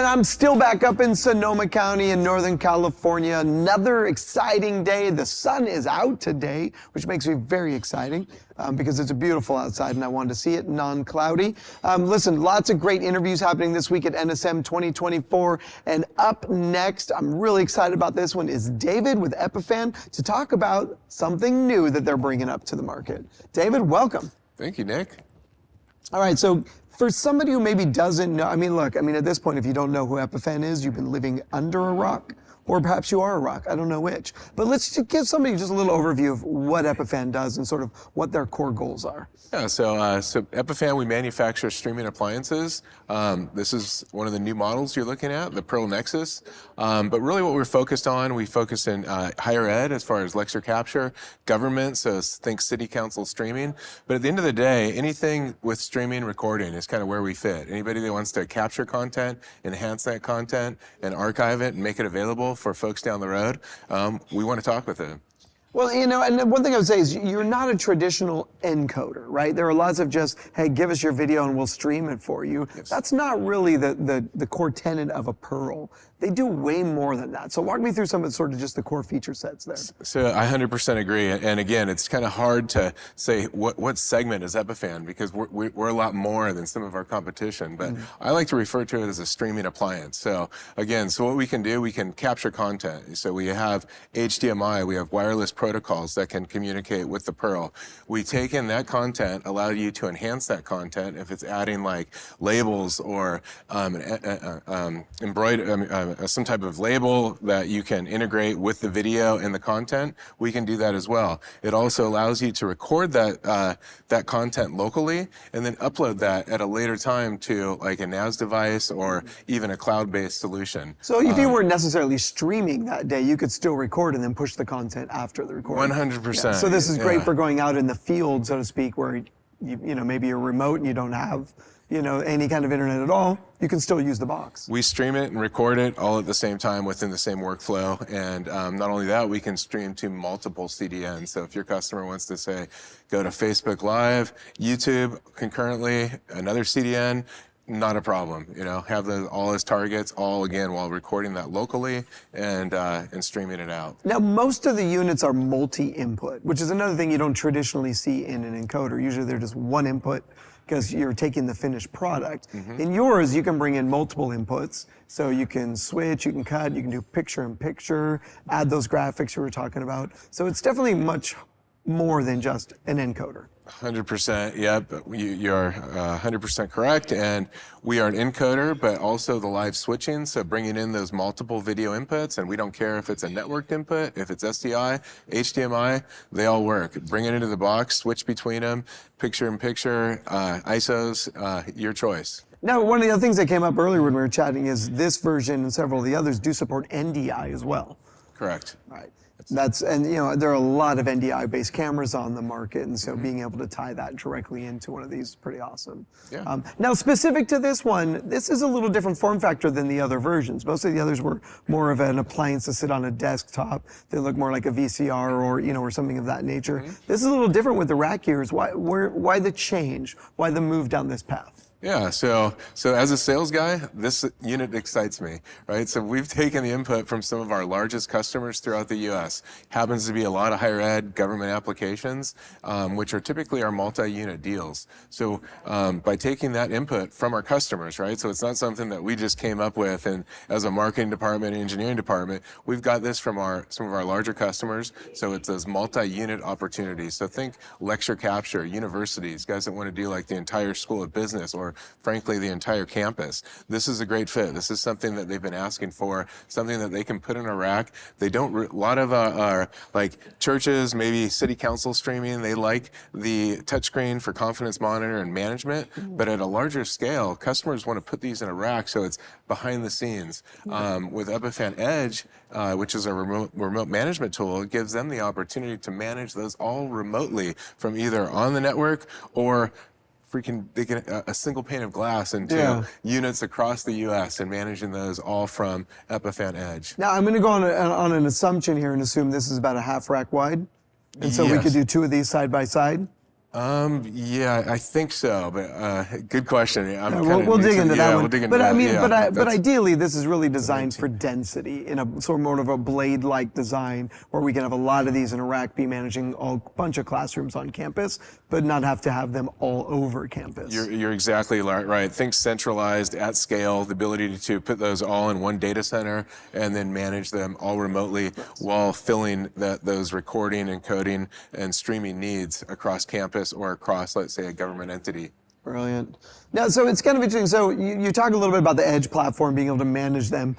I'm still back up in Sonoma County in Northern California. Another exciting day. The sun is out today, which makes me very exciting because it's beautiful outside and I wanted to see it non-cloudy. Listen, lots of great interviews happening this week at NSM 2024. And up next, I'm really excited about this one, is David with Epiphan to talk about something new that they're bringing up to the market. David, welcome. Thank you, Nick. All right, so for somebody who maybe doesn't know, look, at this point, if you don't know who Epiphan is, you've been living under a rock, or perhaps you are a rock, I don't know which. But let's just give somebody just a little overview of what Epiphan does and sort of what their core goals are. Yeah, so Epiphan, we manufacture streaming appliances. This is one of the new models you're looking at, the Pearl Nexus. But really what we're focused on, we focus in higher ed as far as lecture capture, government, so think city council streaming. But at the end of the day, anything with streaming recording is kind of where we fit. Anybody that wants to capture content, enhance that content, and archive it and make it available for folks down the road, we want to talk with them. Well, and one thing I would say is you're not a traditional encoder, right? There are lots of just, hey, give us your video and we'll stream it for you. Yes. That's not really the core tenet of a Pearl. They do way more than that. So walk me through some of sort of just the core feature sets there. So I 100% agree. And again, it's kind of hard to say what segment is Epiphan because we're a lot more than some of our competition. But I like to refer to it as a streaming appliance. So again, what we can do, we can capture content. So we have HDMI, we have wireless protocols that can communicate with the Pearl. We take in that content, allow you to enhance that content if it's adding like labels or some type of label that you can integrate with the video and the content, we can do that as well. It also allows you to record that content locally and then upload that at a later time to like a NAS device or even a cloud-based solution. So if you weren't necessarily streaming that day, you could still record and then push the content after the recording. 100%. Yeah. So this is great for going out in the field, so to speak, where maybe you're remote and you don't have any kind of internet at all, you can still use the box. We stream it and record it all at the same time within the same workflow. And not only that, we can stream to multiple CDNs. So if your customer wants to say, go to Facebook Live, YouTube concurrently, another CDN, not a problem. Have those all as targets, all again while recording that locally and streaming it out. Now, most of the units are multi-input, which is another thing you don't traditionally see in an encoder. Usually they're just one input because you're taking the finished product. In yours, you can bring in multiple inputs. So you can switch, you can cut, you can do picture-in-picture, add those graphics you were talking about. So it's definitely much more than just an encoder. 100%, yeah, you're 100% correct. And we are an encoder, but also the live switching. So bringing in those multiple video inputs, and we don't care if it's a networked input, if it's SDI, HDMI, they all work. Bring it into the box, switch between them, picture-in-picture, ISOs, your choice. Now, one of the other things that came up earlier when we were chatting is this version and several of the others do support NDI as well. Correct. Right. There are a lot of NDI-based cameras on the market, and so being able to tie that directly into one of these is pretty awesome. Yeah. Now, specific to this one, this is a little different form factor than the other versions. Most of the others were more of an appliance to sit on a desktop. They look more like a VCR or something of that nature. This is a little different with the rack gears. Why the change? Why the move down this path? Yeah, so as a sales guy, this unit excites me, right? So we've taken the input from some of our largest customers throughout the U.S. Happens to be a lot of higher ed government applications, which are typically our multi-unit deals. So by taking that input from our customers, right? So it's not something that we just came up with, and as a marketing department, engineering department, we've got this from some of our larger customers. So it's those multi-unit opportunities. So think lecture capture, universities, guys that want to do like the entire school of business or frankly the entire campus. This is a great fit. This is something that they've been asking for, something that they can put in a rack. They don't, a lot of like churches, maybe city council streaming, they like the touchscreen for confidence monitor and management, but at a larger scale, customers want to put these in a rack so it's behind the scenes. With Epiphan Edge, which is a remote management tool, it gives them the opportunity to manage those all remotely from either on the network or they get a single pane of glass into units across the U.S. and managing those all from Epiphan Edge. Now, I'm going to go on an assumption here and assume this is about a half rack wide. And so we could do two of these side by side. Yeah, I think so, but good question. I'm Yeah, kind of we'll dig into that one. We'll dig into But I that. mean, Yeah, but ideally, this is really designed for density in a sort of more of a blade-like design, where we can have a lot of these in a rack, be managing a bunch of classrooms on campus, but not have to have them all over campus. You're exactly right. Think centralized at scale, the ability to put those all in one data center and then manage them all remotely while filling those recording, encoding, and streaming needs across campus or across, let's say, a government entity. Brilliant. Now, so it's kind of interesting. So you talk a little bit about the edge platform, being able to manage them.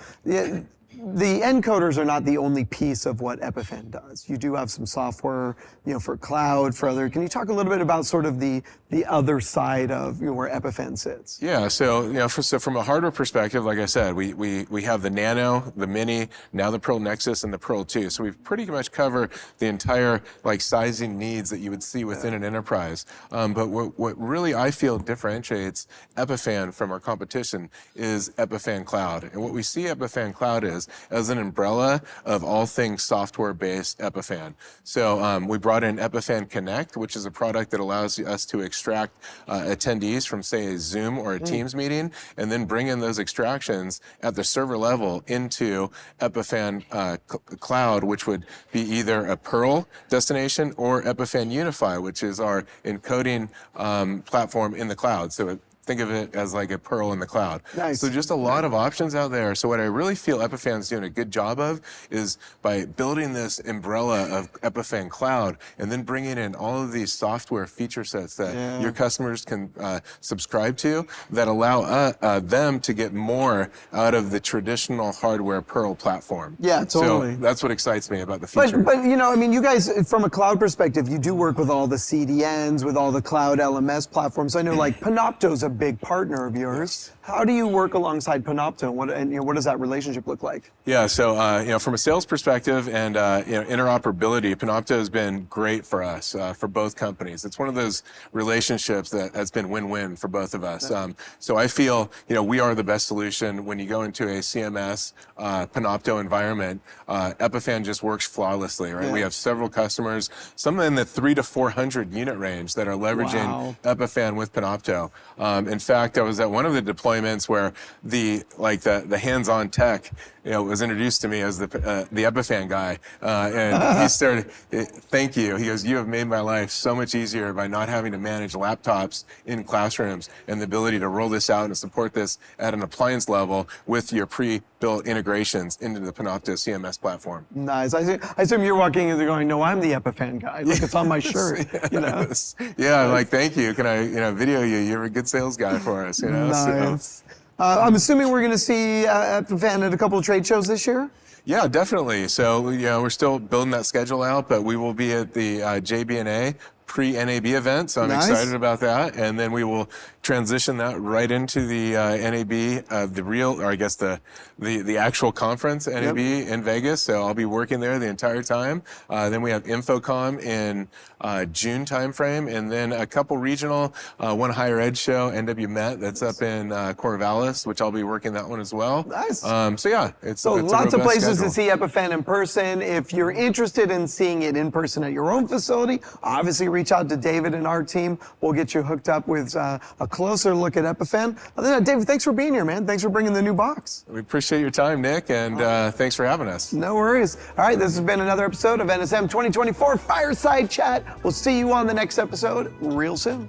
The encoders are not the only piece of what Epiphan does. You do have some software, for cloud, for other. Can you talk a little bit about sort of the other side of where Epiphan sits? Yeah. So from a hardware perspective, like I said, we have the Nano, the Mini, now the Pearl Nexus, and the Pearl 2. So we've pretty much covered the entire sizing needs that you would see within an enterprise. But what really I feel differentiates Epiphan from our competition is Epiphan Cloud. And what we see Epiphan Cloud is as an umbrella of all things software-based Epiphan. So we brought in Epiphan Connect, which is a product that allows us to extract attendees from, say, a Zoom or a Teams meeting, and then bring in those extractions at the server level into Epiphan Cloud, which would be either a Pearl destination or Epiphan Unify, which is our encoding platform in the cloud. So think of it as like a Pearl in the cloud. Nice. So just a lot of options out there. So what I really feel Epiphan's doing a good job of is by building this umbrella of Epiphan Cloud and then bringing in all of these software feature sets that your customers can subscribe to that allow them to get more out of the traditional hardware Pearl platform. Yeah, totally. So that's what excites me about the future. But you guys, from a cloud perspective, you do work with all the CDNs, with all the cloud LMS platforms. I know Panopto's a big partner of yours. How do you work alongside Panopto, and what does that relationship look like? Yeah, so from a sales perspective and interoperability, Panopto has been great for us, for both companies. It's one of those relationships that has been win-win for both of us. So I feel we are the best solution when you go into a CMS Panopto environment. Epiphan just works flawlessly, right? We have several customers, some in the 300 to 400 unit range that are leveraging Epiphan with Panopto. In fact, I was at one of the deployments where the hands-on tech was introduced to me as the Epiphan guy, and he started, thank you. He goes, you have made my life so much easier by not having to manage laptops in classrooms and the ability to roll this out and support this at an appliance level with your pre-built integrations into the Panopto CMS platform. Nice. I assume you're walking in there going, no, I'm the Epiphan guy. Look, it's on my shirt. Yeah, I'm like, thank you. Can I video you? You're a good sales guy for us. Nice. I'm assuming we're going to see Epiphan at a couple of trade shows this year? Yeah, definitely. So, we're still building that schedule out, but we will be at the JB&A pre-NAB event, so I'm excited about that. And then we will transition that right into the NAB, the real, or I guess the actual conference, NAB in Vegas. So I'll be working there the entire time. Then we have InfoComm in June timeframe, and then a couple regional, one higher ed show, NW Met, that's up in Corvallis, which I'll be working that one as well. Nice. So yeah, it's lots of places schedule to see Epiphan in person. If you're interested in seeing it in person at your own facility, obviously reach out to David and our team. We'll get you hooked up with a closer look at Epiphan. Other than that, David, thanks for being here, man. Thanks for bringing the new box. We appreciate your time, Nick, and thanks for having us. No worries. All right, this has been another episode of NSM 2024 Fireside Chat. We'll see you on the next episode real soon.